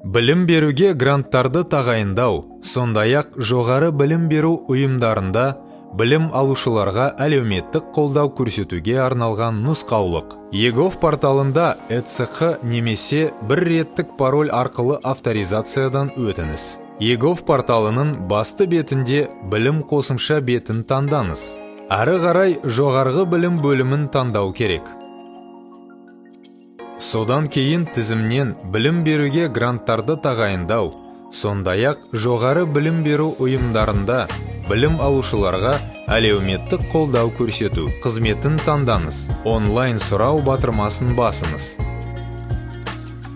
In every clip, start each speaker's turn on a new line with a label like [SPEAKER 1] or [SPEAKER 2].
[SPEAKER 1] Білім беруге гранттарды тағайындау, сондай-ақ жоғары білім беру ұйымдарында білім алушыларға әлеуметтік қолдау көрсетуге арналған нұсқаулық. ЕГОВ порталында ЭЦХ немесе бір реттік пароль арқылы авторизациядан өтіңіз. ЕГОВ порталының басты бетінде білім қосымша бетін таңдаңыз. Ары қарай жоғарғы білім бөлімін таңдау керек. Содан кейін тізімнен білім беруге гранттарды тағайындау, сондай-ақ жоғары білім беру ұйымдарында білім алушыларға әлеуметтік қолдау көрсету қызметін таңдаңыз. Онлайн сұрау батырмасын басыңыз.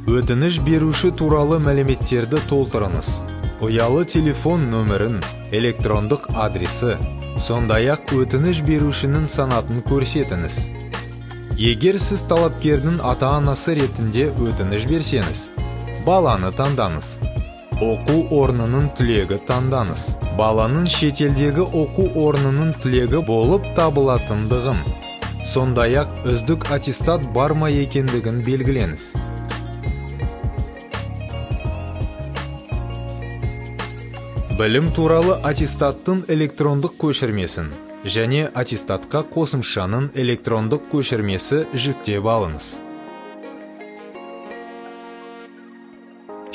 [SPEAKER 1] Өтініш беруші туралы мәліметтерді толтырыңыз. Ұялы телефон нөмірін, электрондық адресі, сондай-ақ өтініш берушінің санатын көрсетіңіз. Егер сіз талапкердің ата-анасы ретінде өтініш берсеңіз, баланы таңдаңыз. Оқу орнының түлегі таңдаңыз. Баланың шетелдегі оқу орнының түлегі болып табылатындығын, сондай-ақ үздік аттестат бар ма екендігін белгіленіз. Білім туралы аттестаттың электрондық көшірмесін және аттестатқа қосымшаның электрондық көшірмесі жүктеп алыңыз.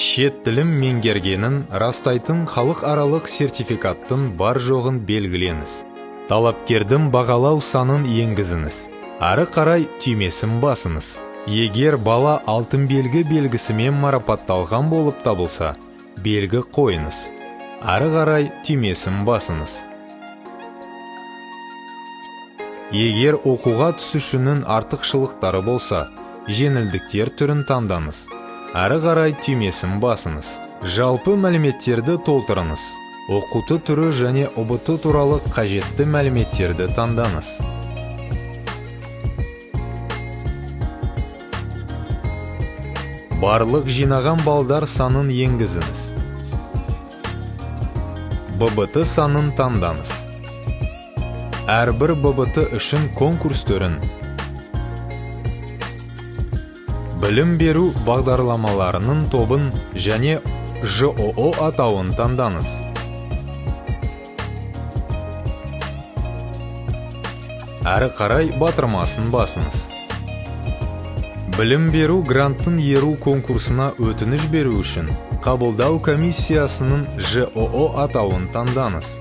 [SPEAKER 1] Шет тілін меңгергенін растайтын халықаралық сертификаттың бар жоғын белгіленіз. Талапкердің бағалау санын енгізіңіз. Ары қарай түймесін басыңыз. Егер бала алтын белгі белгісімен марапатталған болып табылса, белгі қойыңыз. Ары қарай түймесін басыңыз. Егер оқуға түсушінің артықшылықтары болса, жеңілдіктер түрін таңдаңыз. Ары қарай түймесін басыңыз. Жалпы мәліметтерді толтырыңыз. Оқыту түрі және ұбт туралы қажетті мәліметтерді таңдаңыз. Барлық жинаған балдар санын енгізіңіз. ББТ санын таңдаңыз. Әрбір ББТ үшін конкурс түрін, білім беру бағдарламаларының тобын және ЖОО атауын таңдаңыз. Әрі қарай батырмасын басыңыз. Білім беру гранттың еру конкурсына өтініш беру үшін қабылдау комиссиясының ЖОО атауын таңдаңыз.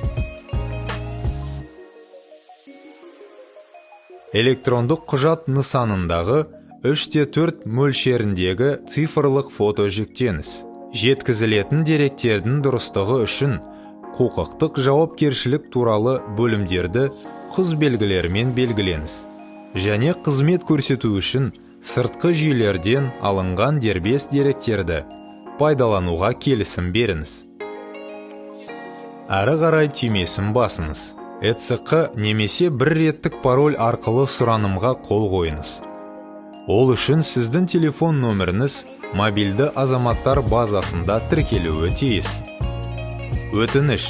[SPEAKER 1] Электрондық құжат нысанындағы 3:4 мөлшеріндегі цифрлық фото жүктеңіз. Жеткізілетін деректердің дұрыстығы үшін құқықтық жауапкершілік туралы бөлімдерді құз белгілерімен белгіленіз. Және қызмет көрсету үшін сыртқы жүйелерден алынған дербес деректерді пайдалануға келісім беріңіз. Ары қарай түймесін басыңыз. ЭЦХ немесе бір реттік пароль арқылы сұранымға қол қойыңыз. Ол үшін сіздің телефон нөміріңіз мобильді азаматтар базасында тіркелуі тиіс. Өтініш.